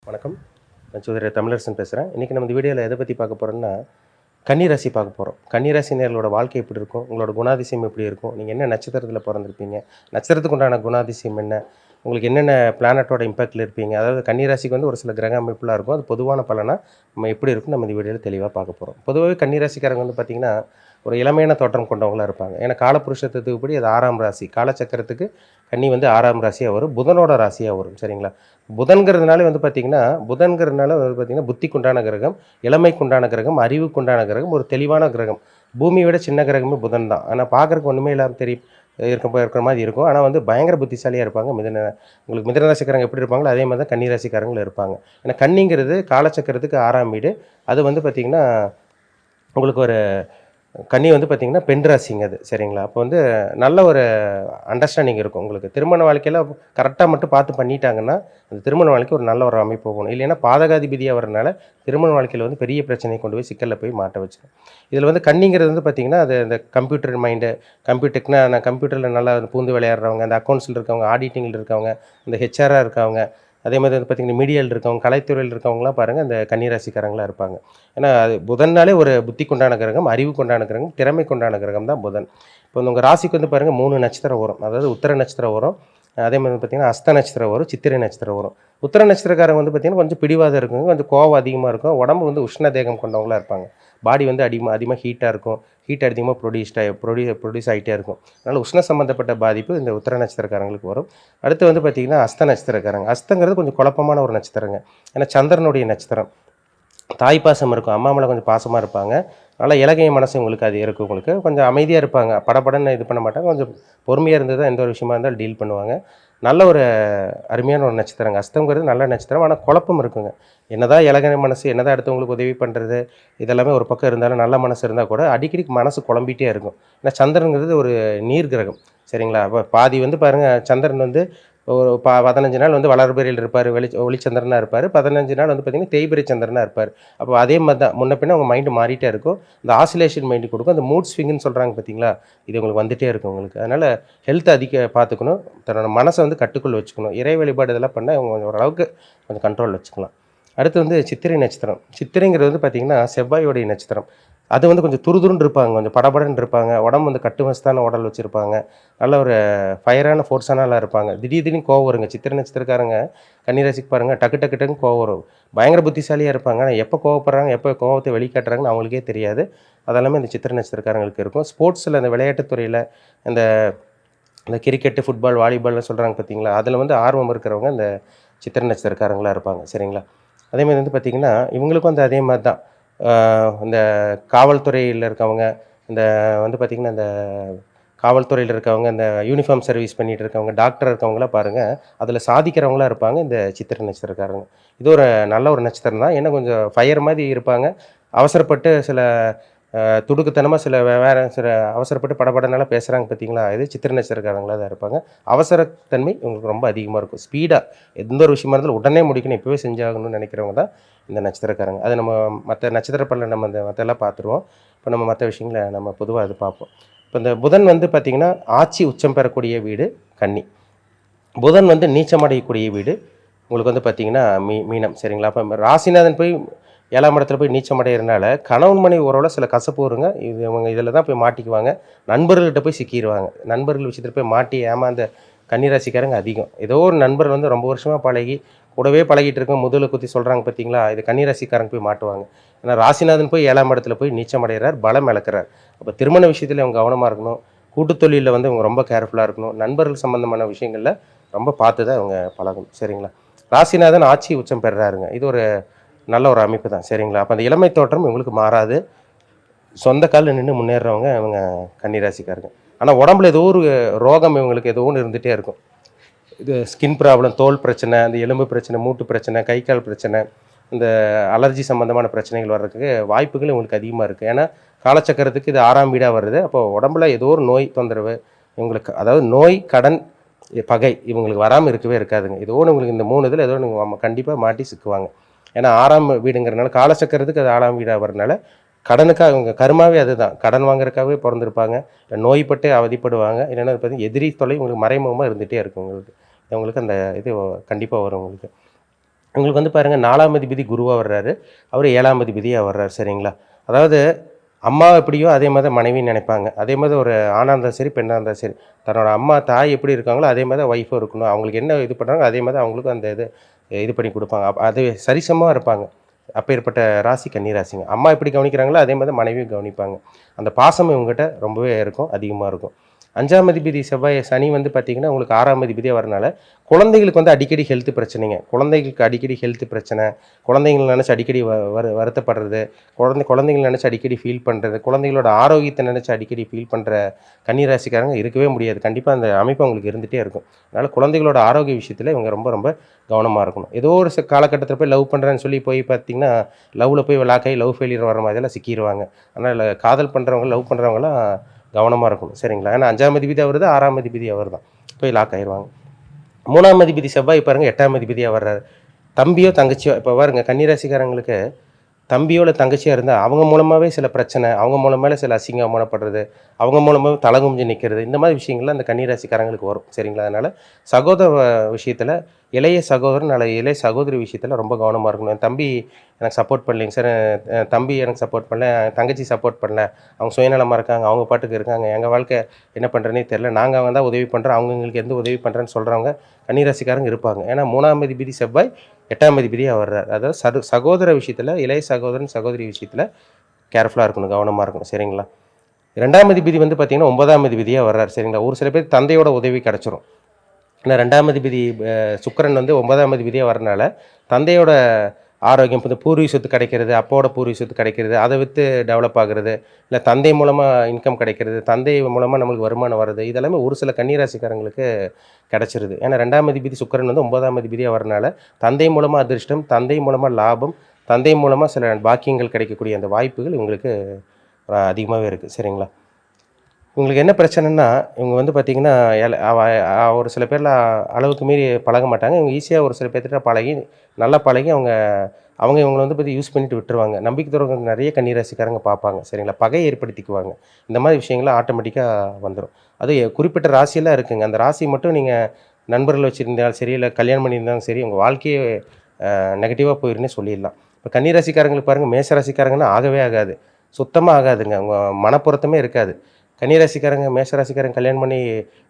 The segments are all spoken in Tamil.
வணக்கம். நான் சோதரர் தமிழரசன் பேசுகிறேன். இன்றைக்கி நம்ம இந்த வீடியோவில் எதை பற்றி பார்க்க போகிறோம்னா, கன்னி ராசி பார்க்க போகிறோம். கன்னி ராசினியர்களோட வாழ்க்கை எப்படி இருக்கும்? உங்களோட குணாதிசயம் எப்படி இருக்கும்? நீங்கள் என்ன நட்சத்திரத்தில் பிறந்திருப்பீங்க? நட்சத்திரத்துக்கு உண்டான குணாதிசயம் என்ன? உங்களுக்கு என்னென்ன பிளானட்டோட இம்பேக்டில் இருப்பீங்க? அதாவது கன்னி ராசிக்கு வந்து ஒரு சில கிரக அமைப்புலாம் இருக்கும். அது பொதுவான பலனா நம்ம எப்படி இருக்குன்னு நம்ம இந்த வீடியோவில் தெளிவாக பார்க்க போகிறோம். பொதுவாகவே கன்னி ராசிக்காரங்க வந்து பார்த்திங்கன்னா, ஒரு இளமையான தோற்றம் கொண்டவங்களாக இருப்பாங்க. ஏன்னா காலபுருஷ தத்துவப்படி அது 6ஆம் ராசி. காலச்சக்கரத்துக்கு கன்னி வந்து 6ஆம் ராசியாக வரும். புதனோட ராசியாக வரும். சரிங்களா? புதன்கிறதுனால வந்து பார்த்திங்கன்னா வந்து பார்த்திங்கன்னா புத்திக்குண்டான கிரகம், இளமைக்குண்டான கிரகம், அறிவுக்குண்டான கிரகம், ஒரு தெளிவான கிரகம். பூமியை விட சின்ன கிரகமே புதன் தான். ஆனால் பார்க்குறக்கு ஒன்றுமே இல்லாமல் இருக்கிற மாதிரி இருக்கும். ஆனால் வந்து பயங்கர புத்திசாலியாக இருப்பாங்க. உங்களுக்கு மிதுன ராசிக்காரங்க எப்படி இருப்பாங்களோ அதே மாதிரி தான் கன்னி ராசிக்காரங்களும் இருப்பாங்க. ஏன்னா கன்னிங்கிறது காலச்சக்கரத்துக்கு 6ஆம் வீடு. அது வந்து பார்த்திங்கன்னா உங்களுக்கு ஒரு கன்னி வந்து பார்த்திங்கன்னா பெண் ராசிங்க அது. சரிங்களா? அப்போ வந்து நல்ல ஒரு அண்டர்ஸ்டாண்டிங் இருக்கும் உங்களுக்கு. திருமண வாழ்க்கையில் கரெக்டாக மட்டும் பார்த்து பண்ணிட்டாங்கன்னா, அந்த திருமண வாழ்க்கை ஒரு நல்ல ஒரு அமைப்பு போகணும். இல்லைன்னா பாதகாதிபதியாக வரனால திருமண வாழ்க்கையில் வந்து பெரிய பிரச்சனையை கொண்டு போய் சிக்கலில் போய் மாட்ட வச்சிடும். இதில் வந்து கன்னிங்கிறது வந்து பார்த்திங்கன்னா, அது இந்த கம்ப்யூட்டர் மைண்டு, நான் கம்ப்யூட்டரில் நல்லா பூந்து விளையாடுறவங்க, அந்த அக்கௌண்ட்ஸில் இருக்கவங்க, ஆடிட்டிங்கில் இருக்கவங்க, இந்த ஹெச்ஆராக இருக்கவங்க, அதே மாதிரி வந்து பார்த்திங்கன்னா மீடியாவில் இருக்கவங்க, கலைத்துறையில் இருக்கவங்களாம் பாருங்கள் இந்த கன்னிராசிக்காரங்களாக இருப்பாங்க. ஏன்னா அது புதன்னாலே ஒரு புத்திக்குண்டான கிரகம், அறிவுக்குண்டான கிரகம், திறமைக்குண்டான கிரகம் தான் புதன். இப்போ உங்கள் ராசிக்கு வந்து பாருங்கள் 3 நட்சத்திரம் வரும். அதாவது உத்திர நட்சத்திரம் வரும், அதே மாதிரி பார்த்திங்கன்னா அஸ்த நட்சத்திரம் வரும், சித்திரை நட்சத்திரம் வரும். உத்திர நட்சத்திரக்காரங்க வந்து பார்த்திங்கன்னா கொஞ்சம் பிடிவாதம் இருக்குங்க, கொஞ்சம் கோவம் அதிகமாக இருக்கும், உடம்பு வந்து உஷ்ண தேகம் கொண்டவங்களாக இருப்பாங்க. பாடி வந்து அதிகமாக ஹீட்டாக இருக்கும், ஹீட் அதிகமாக ப்ரொடியூஸ் ஆகிட்டே இருக்கும். அதனால் உஷ்ண சம்மந்தப்பட்ட பாதிப்பு இந்த உத்திர நட்சத்திரக்காரங்களுக்கு வரும். அடுத்து வந்து பார்த்திங்கன்னா அஸ்த நட்சத்திரக்காரங்க. அஸ்தங்கிறது கொஞ்சம் குழப்பமான ஒரு நட்சத்திரங்க. ஏன்னா சந்திரனுடைய நட்சத்திரம். தாய் பாசம் இருக்கும், அம்மா மேலே கொஞ்சம் பாசமாக இருப்பாங்க. நல்லா இலகிய மனசு உங்களுக்கு அது இருக்கும். உங்களுக்கு கொஞ்சம் அமைதியாக இருப்பாங்க, படபடன்னு இது பண்ண மாட்டாங்க. கொஞ்சம் பொறுமையாக இருந்து தான் எந்த ஒரு விஷயமா இருந்தாலும் டீல் பண்ணுவாங்க. நல்ல ஒரு அருமையான ஒரு நட்சத்திரங்க. அஸ்தங்கிறது நல்ல நட்சத்திரம், ஆனால் குழப்பம் இருக்குங்க. என்னதான் இலகிய மனசு, என்னதான் அடுத்தவங்களுக்கு உதவி பண்ணுறது, இதெல்லாமே ஒரு பக்கம் இருந்தாலும் நல்ல மனசு இருந்தால் கூட அடிக்கடி மனசு குழம்பிகிட்டே இருக்கும். ஏன்னா சந்திரனுங்கிறது ஒரு நீர் கிரகம். சரிங்களா? அப்போ பாதி வந்து பாருங்கள், சந்திரன் வந்து ஒரு 15 நாள் வந்து வளர்பிறையில் இருப்பார், ஒளிச்சந்திரனாக இருப்பார். 15 நாள் வந்து பார்த்திங்கன்னா தேய்பிறை சந்திரனாக இருப்பார். அப்போ அதே மாதிரி தான் முன்ன பின்ன உங்கள் மைண்டு மாறிட்டே இருக்கும். இந்த ஆசிலேஷன் மைண்டு கொடுக்கும். அந்த மூட் ஸ்விங்குன்னு சொல்கிறாங்க பார்த்தீங்களா, இது உங்களுக்கு வந்துகிட்டே இருக்கும் உங்களுக்கு. அதனால் ஹெல்த் பார்த்துக்கணும், தன்னோட மனசை வந்து கட்டுக்குள் வச்சுக்கணும். இறை வழிபாடு இதெல்லாம் பண்ணால் அவங்க ஓரளவுக்கு கொஞ்சம் கண்ட்ரோல் வச்சுக்கலாம். அடுத்து வந்து சித்திரை நட்சத்திரம். சித்திரைங்கிறது வந்து பார்த்திங்கன்னா செவ்வாயோடைய நட்சத்திரம். அது வந்து கொஞ்சம் துருதுருன்னு இருப்பாங்க, கொஞ்சம் படபடன்னு இருப்பாங்க, உடம்பு வந்து கட்டுமஸ்தான உடல் வச்சுருப்பாங்க, நல்ல ஒரு ஃபயரான ஃபோர்ஸானலாம் இருப்பாங்க. திடீர்னு கோவம் வருங்க. சித்திரை நட்சத்திரக்காரங்க கன்னிராசிக்கு பாருங்கள், டக்கு டக்கு டக்குன்னு கோவம் வரும். பயங்கர புத்திசாலியாக இருப்பாங்க. ஆனால் எப்போ கோவப்படுறாங்க, எப்போ கோவத்தை வெளிக்காட்டுறாங்கன்னு அவங்களுக்கே தெரியாது. அதெல்லாமே இந்த சித்திரை நட்சத்திரக்காரங்களுக்கு இருக்கும். ஸ்போர்ட்ஸில் இந்த விளையாட்டுத்துறையில் இந்த இந்த கிரிக்கெட்டு, ஃபுட்பால், வாலிபால்னு சொல்கிறாங்க பார்த்தீங்களா, அதில் வந்து ஆர்வம் இருக்கிறவங்க இந்த சித்திரை நட்சத்திரக்காரங்களாக இருப்பாங்க. சரிங்களா? அதேமாதிரி வந்து பார்த்திங்கன்னா இவங்களுக்கும் வந்து அதே மாதிரி தான். இந்த காவல்துறையில் இருக்கவங்க, இந்த வந்து பார்த்திங்கன்னா இந்த காவல்துறையில் இருக்கவங்க, இந்த யூனிஃபார்ம் சர்வீஸ் பண்ணிகிட்டு இருக்கவங்க, டாக்டர் இருக்கவங்களாம் பாருங்கள், அதில் சாதிக்கிறவங்களாம் இருப்பாங்க இந்த சித்திரை நட்சத்திரக்காரங்க. இது ஒரு நல்ல ஒரு நட்சத்திரம் தான். ஏன்னா கொஞ்சம் ஃபயர் மாதிரி இருப்பாங்க. அவசரப்பட்டு சில துடுக்குத்தனமாக சில அவசரப்பட்டு படபடனால பேசுகிறாங்க பார்த்தீங்களா, இது சித்திரை நட்சத்திரக்காரங்களாக தான் இருப்பாங்க. அவசரத்தன்மை உங்களுக்கு ரொம்ப அதிகமாக இருக்கும். ஸ்பீடாக எந்த ஒரு விஷயமா இருந்தாலும் உடனே முடிக்கணும், இப்போவே செஞ்சாகணும்னு நினைக்கிறவங்க தான் இந்த நட்சத்திரக்காரங்க. அது நம்ம மற்ற நட்சத்திர பலன் நம்ம இந்த மற்றெல்லாம் பார்த்துருவோம். இப்போ நம்ம மற்ற விஷயங்களை நம்ம பொதுவாக அது பார்ப்போம். இப்போ இந்த புதன் வந்து பார்த்திங்கன்னா ஆட்சி உச்சம் பெறக்கூடிய வீடு கன்னி. புதன் வந்து நீச்சமடையக்கூடிய வீடு உங்களுக்கு வந்து பார்த்திங்கன்னா மீனம். சரிங்களா? அப்போ ராசிநாதன் போய் 7ஆம் இடத்துல போய் நீச்சம் அடைகிறனால கணவன் மனைவி உறவில் சில கசப்பு வருங்க. இவங்க இதில் தான் போய் மாட்டிக்குவாங்க. நண்பர்கள்கிட்ட போய் சிக்கிடுவாங்க. நண்பர்கள் விஷயத்தில் போய் மாட்டி ஏமாந்த கன்னிராசிக்காரங்க அதிகம். ஏதோ ஒரு நண்பர் வந்து ரொம்ப வருஷமாக பழகி கூடவே பழகிட்டு இருக்கோம், முதல்ல குத்தி சொல்கிறாங்க பார்த்தீங்களா, இது கன்னிராசிக்காரங்க போய் மாட்டுவாங்க. ஏன்னா ராசிநாதன் போய் 7ஆம் இடத்துல போய் நீச்சம் அடைகிறார், பலம் இழக்கிறார். அப்போ திருமண விஷயத்தில் அவங்க கவனமாக இருக்கணும். கூட்டுத்தொழிலில் வந்து அவங்க ரொம்ப கேர்ஃபுல்லாக இருக்கணும். நண்பர்கள் சம்மந்தமான விஷயங்களில் ரொம்ப பார்த்து தான் அவங்க பழகணும். சரிங்களா? ராசிநாதன் ஆட்சி உச்சம் பெறுறாருங்க. இது ஒரு நல்ல ஒரு அமைப்பு தான். சரிங்களா? அப்போ அந்த இளமை தோற்றம் இவங்களுக்கு மாறாது. சொந்த காலில் நின்று முன்னேறவங்க இவங்க கன்னிராசிக்காரங்க. ஆனால் உடம்புல ஏதோ ஒரு ரோகம் இவங்களுக்கு ஏதோ ஒன்று இருந்துகிட்டே இருக்கும். இது ஸ்கின் ப்ராப்ளம், தோல் பிரச்சனை, அந்த எலும்பு பிரச்சனை, மூட்டு பிரச்சனை, கை கால் பிரச்சனை, இந்த அலர்ஜி சம்மந்தமான பிரச்சனைகள் வர்றதுக்கு வாய்ப்புகள் இவங்களுக்கு அதிகமாக இருக்குது. ஏன்னா காலச்சக்கரத்துக்கு இது 6ஆம் வீடாக வருது. அப்போது உடம்புல ஏதோ ஒரு நோய் தொந்தரவு இவங்களுக்கு, அதாவது நோய், கடன், பகை இவங்களுக்கு வராமல் இருக்கவே இருக்காதுங்க. ஏதோ ஒன்று உங்களுக்கு இந்த 3 இதில் ஏதோ ஒன்று கண்டிப்பாக மாட்டி சிக்குவாங்க. ஏன்னா 6ஆம் வீடுங்கிறனால காலச்சக்கரத்துக்கு அது 6ஆம் வீடாக வரனால கடனுக்காக அவங்க கருமாவே அதுதான். கடன் வாங்குறதுக்காகவே பிறந்திருப்பாங்க. நோய்பட்டு அவதிப்படுவாங்க. இல்லைன்னா பார்த்தீங்கன்னா எதிரி தொல்லை உங்களுக்கு மறைமுகமாக இருந்துகிட்டே இருக்கும் உங்களுக்கு. உங்களுக்கு அந்த இது கண்டிப்பாக வரும் உங்களுக்கு. உங்களுக்கு வந்து பாருங்கள் 4ஆம் அதிபதி குருவாக வர்றாரு. அவர் 7ஆம் அதிபதியாக வர்றாரு. சரிங்களா? அதாவது அம்மா எப்படியோ அதே மாரி தான் மனைவின்னு நினைப்பாங்க. அதே மாரி ஒரு ஆணா இருந்தாலும் சரி, பெண்ணா இருந்தாலும் சரி. தன்னோட அம்மா, தாய் எப்படி இருக்காங்களோ அதே மாரி தான் ஒய்ஃபும் இருக்கணும். அவங்களுக்கு என்ன இது பண்றாங்களோ அதே மாரி அவங்களுக்கும் அந்த இது பண்ணி குடுப்பாங்க. அது சரிசமமா இருப்பாங்க. அப்பேற்பட்ட ராசி கன்னி ராசிங்க. அம்மா எப்படி கவனிக்கிறாங்களோ அதே மாரி தான் மனைவியும் கவனிப்பாங்க. அந்த பாசம் இவங்ககிட்ட ரொம்பவே இருக்கும். அதிகமா இருக்கும். 5ஆம் அதிபதி செவ்வாய் சனி வந்து பார்த்தீங்கன்னா, உங்களுக்கு 6ஆம் அதிபதியா வரனால, குழந்தைகளுக்கு வந்து அடிக்கடி ஹெல்த் பிரச்சனைங்க. குழந்தைகளுக்கு அடிக்கடி ஹெல்த் பிரச்சனை, குழந்தைங்கள நெனச்சு அடிக்கடி வருத்தப்படுறது, குழந்தைங்கள நெனச்சு அடிக்கடி ஃபீல் பண்றது, குழந்தைகளோட ஆரோக்கியத்த நெனச்சு அடிக்கடி ஃபீல் பண்ற கன்னி ராசிக்காரங்க இருக்கவே முடியாது. கண்டிப்பா அந்த அமைப்பு அவங்களுக்கு இருந்துட்டே இருக்கும். அதனால குழந்தைகளோட ஆரோக்கிய விஷயத்தில இவங்க ரொம்ப ரொம்ப கவனமா இருக்கணும். ஏதோ ஒரு காலகட்டத்தில போய் லவ் பண்றேன்னு சொல்லி போய் பார்த்தீங்கன்னா, லவ்ல போய் லாக் ஆகி லவ் ஃபெயிலியர் வர மாதிரியெல்லாம் சிக்கிருவாங்க. அதனால காதல் பண்றவங்க, லவ் பண்றவங்கலாம் கவனமா இருக்கணும். சரிங்களா? ஏன்னா 5ஆம் அதிபதி அவரு தான், 6ஆம் அதிபதி அவர் தான். போய் லாக் ஆயிருவாங்க. 3ஆம் அதிபதி செவ்வாய் பாருங்க 8ஆம் அதிபதியா வர்றாரு. தம்பியோ, தங்கச்சியோ இப்ப பாருங்க கன்னி ராசிக்காரங்களுக்கு தம்பியோ இல்ல தங்கச்சியா இருந்தா, அவங்க மூலமாவே சில பிரச்சனை, அவங்க மூலமாவே சில அசிங்கம், அவமானப்படுறது, அவங்க மூலமாவே தலை குனிஞ்சு நிக்கிறது, இந்த மாரி விஷயங்கள்லாம் அந்த கன்னி ராசிக்காரங்களுக்கு வரும். சரிங்களா? அதனால சகோதர விஷயத்துல இளைய சகோதரன் அல்லது இளைய சகோதரி விஷயத்துல ரொம்ப கவனமா இருக்கணும். என் தம்பி எனக்கு சப்போர்ட் பண்ணலைங்க சார். தம்பி எனக்கு சப்போர்ட் பண்ணல, என் தங்கச்சி சப்போர்ட் பண்ணல. அவங்க சுயநலமா இருக்காங்க, அவங்க பாட்டுக்கு இருக்காங்க. எங்க வாழ்க்கை என்ன பண்றதுன்னே தெரியல. நாங்க தான் உதவி பண்றோம், அவங்க எங்களுக்கு எந்த உதவி பண்றேன்னு சொல்றவங்க கன்னி ராசிக்காரங்க இருப்பாங்க. ஏன்னா 3ஆம் அதிபதி செவ்வாய் 8ஆம் அதிபதியா வர்றார். அதாவது சகோதர விஷயத்துல, இளைய சகோதரன், சகோதரி விஷயத்துல கேர்ஃபுல்லா இருக்கணும், கவனமா இருக்கணும். சரிங்களா? 2ஆம் அதிபதி வந்து பார்த்தீங்கன்னா 9ஆம் அதிபதியா வர்றார். சரிங்களா? ஒரு சில பேருக்கு தந்தையோட உதவி கிடைச்சிரும். ஏன்னா 2ஆம் அதிபதி சுக்கிரன் வந்து 9ஆம் அதிபதியா வரனால, தந்தையோட ஆரோக்கியம் இப்ப இந்த பூர்வீக சொத்து கிடைக்கிறது, அப்பாவோட பூர்வீக சொத்து கிடைக்கிறது, அத வித்து டெவலப் ஆகுறது, இல்ல தந்தை மூலமா இன்கம் கிடைக்கிறது, தந்தை மூலமா நம்மளுக்கு வருமானம் வர்றது, இதெல்லாமே ஒரு சில கன்னி ராசிக்காரங்களுக்கு கிடைச்சிருது. ஏன்னா 2ஆம் அதிபதி சுக்கிரன் வந்து 9ஆம் அதிபதியா வரனால, தந்தை மூலமா அதிர்ஷ்டம், தந்தை மூலமா லாபம், தந்தை மூலமா சில பாக்கியங்கள் கிடைக்கக்கூடிய அந்த வாய்ப்புகள் இவங்களுக்கு அதிகமாவே இருக்கு. சரிங்களா? இவங்களுக்கு என்ன பிரச்சனைன்னா, இவங்க வந்து பார்த்தீங்கன்னா, எல அவ ஒரு சில பேர்லாம் அளவுக்கு மீறி பழக மாட்டாங்க. இவங்க ஈஸியா ஒரு சில பேர்த்திட்ட பழகி, நல்லா பழகி அவங்க அவங்க இவங்கள வந்து பத்தி யூஸ் பண்ணிட்டு விட்டுருவாங்க. நம்பிக்கை துரோகம் நெறைய கன்னி ராசிக்காரங்க பார்ப்பாங்க. சரிங்களா? பகை ஏற்படுத்திக்குவாங்க. இந்த மாரி விஷயங்கள்லாம் ஆட்டோமேட்டிக்கா வந்துரும். அது குறிப்பிட்ட ராசியெல்லாம் இருக்குங்க. அந்த ராசி மட்டும் நீங்க நண்பர்கள் வச்சிருந்தாலும் சரி, இல்ல கல்யாணம் பண்ணியிருந்தாலும் சரி, உங்க வாழ்க்கையே நெகட்டிவா போயிருன்னே சொல்லிடலாம். இப்ப கன்னி ராசிக்காரங்களுக்கு பாருங்க, மேஷ ராசிக்காரங்கன்னா ஆகவே ஆகாது. சுத்தமா ஆகாதுங்க. அவங்க மனப்பொருத்தமே இருக்காது. கன்னி ராசிக்காரங்க, மேஷ ராசிக்காரங்க கல்யாணம் பண்ணி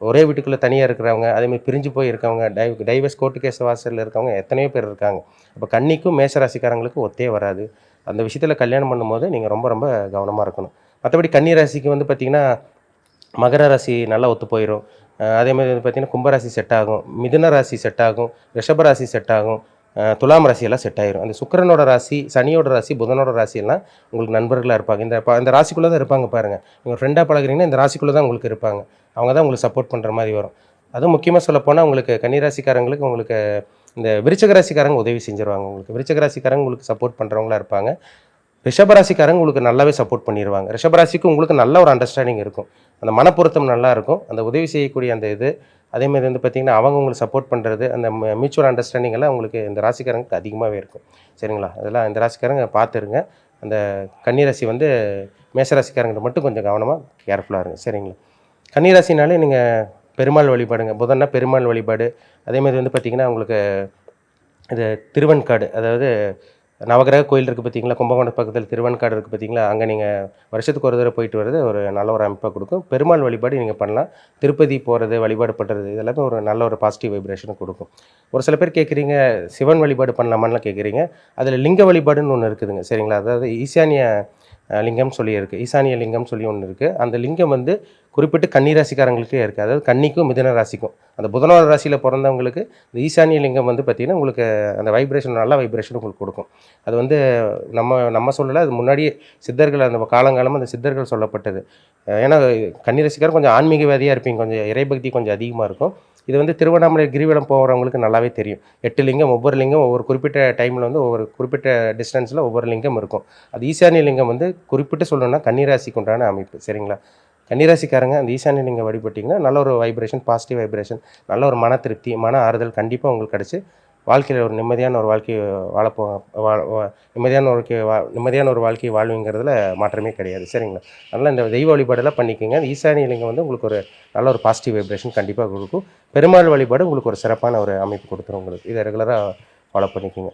ஒரே வீட்டுக்குள்ள தனியா இருக்கிறவங்க, அதேமாரி பிரிஞ்சு போய் இருக்கவங்க, டைவர்ஸ் கோர்ட்டு கேஸ் வாசல்ல இருக்கவங்க எத்தனையோ பேர் இருக்காங்க. அப்ப கன்னிக்கும் மேஷ ராசிக்காரங்களுக்கும் ஒத்தே வராது. அந்த விஷயத்துல கல்யாணம் பண்ணும்போது நீங்க ரொம்ப ரொம்ப கவனமா இருக்கணும். மத்தபடி கன்னி ராசிக்கு வந்து பார்த்தீங்கன்னா, மகர ராசி நல்லா ஒத்து போயிரும். அதேமாரி வந்து பார்த்தீங்கன்னா, கும்ப ராசி செட் ஆகும். மிதுன ராசி செட் ஆகும். ரிஷப ராசி செட் ஆகும். துலாம் ராசி எல்லாம் செட் ஆயிரும். அந்த சுக்கிரனோட ராசி, சனியோட ராசி, புதனோட ராசி எல்லாம் உங்களுக்கு நண்பர்களா இருப்பாங்க. இந்த ராசிக்குள்ள தான் இருப்பாங்க பாருங்க. நீங்க ஃப்ரெண்டா பழகுறீங்கன்னா, இந்த ராசிக்குள்ள தான் உங்களுக்கு இருப்பாங்க. அவங்க தான் உங்களுக்கு சப்போர்ட் பண்ற மாரி வரும். அதுவும் முக்கியமா சொல்லப்போனா, உங்களுக்கு கன்னி ராசிக்காரங்களுக்கு உங்களுக்கு இந்த விருச்சிக ராசிக்காரங்க உதவி செஞ்சுருவாங்க உங்களுக்கு. விருச்சிக ராசிக்காரங்க உங்களுக்கு சப்போர்ட் பண்றவங்களா இருப்பாங்க. ரிஷபராசிக்காரங்க உங்களுக்கு நல்லாவே சப்போர்ட் பண்ணிருவாங்க. ரிஷபராசிக்கு உங்களுக்கு நல்ல ஒரு அண்டர்ஸ்டாண்டிங் இருக்கும். அந்த மனப்பொருத்தம் நல்லா இருக்கும். அந்த உதவி செய்யக்கூடிய அந்த இது, அதேமாரி வந்து பார்த்தீங்கன்னா, அவங்க உங்களுக்கு சப்போர்ட் பண்றது, அந்த மியூச்சுவல் அண்டர்ஸ்டாண்டிங் எல்லாம் உங்களுக்கு இந்த ராசிக்காரங்களுக்கு அதிகமாவே இருக்கும். சரிங்களா? அதெல்லாம் இந்த ராசிக்காரங்க பார்த்துருங்க. அந்த கன்னி ராசி வந்து மேஷ ராசிக்காரங்கட்ட மட்டும் கொஞ்சம் கவனமா கேர்ஃபுல்லா இருங்க. சரிங்களா? கன்னி ராசினாலே நீங்க பெருமாள் வழிபாடுங்க. புதன்னா பெருமாள் வழிபாடு. அதேமாரி வந்து பார்த்தீங்கன்னா, உங்களுக்கு இது திருவெண்காடு அதாவது நவகிரக கோயில் இருக்குது பார்த்தீங்களா? கும்பகோணம் பக்கத்தில திருவெண்காடு இருக்குது பார்த்தீங்களா? அங்க நீங்க வருஷத்துக்கு ஒரு தடவ போயிட்டு வர்றது ஒரு நல்ல ஒரு அமைப்பா குடுக்கும். பெருமாள் வழிபாடு நீங்க பண்ணலாம். திருப்பதி போறது, வழிபாடு பண்றது இது எல்லாமே ஒரு நல்ல ஒரு பாசிட்டிவ் வைப்ரேஷன குடுக்கும். ஒரு சில பேர் கேட்குறீங்க, சிவன் வழிபாடு பண்ணலாமான்லாம் கேட்குறீங்க. அதில லிங்க வழிபாடுன்னு ஒண்ணு இருக்குதுங்க. சரிங்களா? அதாவது ஈசானிய லிங்கம்னு சொல்லி இருக்கு. ஈசானிய லிங்கம்னு சொல்லி ஒண்ணு இருக்கு. அந்த லிங்கம் வந்து குறிப்பிட்டு கன்னி ராசிக்காரங்களுக்கே இருக்கு. அதாவது கன்னிக்கும், மிதுன ராசிக்கும். அந்த புதனோட ராசியில பொறந்தவங்களுக்கு இந்த ஈசானிய லிங்கம் வந்து பார்த்தீங்கன்னா, உங்களுக்கு அந்த வைப்ரேஷன் நல்ல வைப்ரேஷன் உங்களுக்கு குடுக்கும். அது வந்து நம்ம சொல்லல. அது முன்னாடியே சித்தர்கள் அந்த காலங்காலமா அந்த சித்தர்கள் சொல்லப்பட்டது. ஏன்னா கன்னி ராசிக்காரர் கொஞ்சம் ஆன்மீகவாதியா இருப்பீங்க. கொஞ்சம் இறைபக்தி கொஞ்சம் அதிகமா இருக்கும். இது வந்து திருவண்ணாமலை கிரிவலம் போறவங்களுக்கு நல்லாவே தெரியும். 8 லிங்கம் ஒவ்வொரு லிங்கம் ஒவ்வொரு குறிப்பிட்ட டைம்ல வந்து ஒவ்வொரு குறிப்பிட்ட டிஸ்டன்ஸ்ல ஒவ்வொரு லிங்கம் இருக்கும். அது ஈசானிய லிங்கம் வந்து குறிப்பிட்டு சொல்லணும்னா கன்னி ராசிக்கு உண்டான அமைப்பு. சரிங்களா? கன்னி ராசிக்காரங்க அந்த ஈசானிய லிங்கம் வழிபட்டீங்கன்னா, நல்ல ஒரு வைப்ரேஷன், பாசிட்டிவ் வைப்ரேஷன், நல்ல ஒரு மன திருப்தி, மன ஆறுதல் கண்டிப்பா உங்களுக்கு கிடைச்சு, வாழ்க்கையில ஒரு நிம்மதியான ஒரு வாழ்க்கைய வாழப்போ வா வா நிம்மதியான ஒரு வாழ்க்கைய வாழ்வீங்கிறதுல மாற்றமே கிடையாது. சரிங்களா? அதனால இந்த தெய்வ வழிபாடெல்லாம் பண்ணிக்கங்க. ஈசானிய லிங்கம் வந்து உங்களுக்கு ஒரு நல்ல ஒரு பாசிட்டிவ் வைப்ரேஷன் கண்டிப்பா குடுக்கும். பெருமாள் வழிபாடு உங்களுக்கு ஒரு சிறப்பான ஒரு அமைப்பு குடுத்துரும் உங்களுக்கு. இத ரெகுலரா ஃபாலோ பண்ணிக்கோங்க.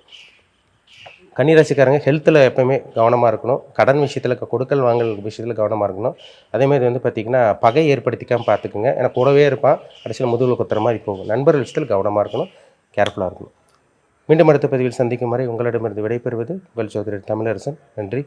கன்னிராசிக்காரங்க ஹெல்த்தில் எப்போயுமே கவனமாக இருக்கணும். கடன் விஷயத்தில் கொடுக்கல் வாங்கல் விஷயத்தில் கவனமாக இருக்கணும். அதேமாதிரி வந்து பார்த்திங்கன்னா பகை ஏற்படுத்திக்காமல் பார்த்துக்குங்க. ஏன்னா கூடவே இருப்பான், கடைசியில் முதுகில் குத்துற மாதிரி போகும். நண்பர்கள் விஷயத்தில் கவனமாக இருக்கணும், கேர்ஃபுல்லாக இருக்கணும். மீண்டும் அடுத்த பதிவில் சந்திக்கும் வரை உங்களிடமிருந்து விடைபெறுவது உங்கள் சகோதரர் தமிழரசன். நன்றி.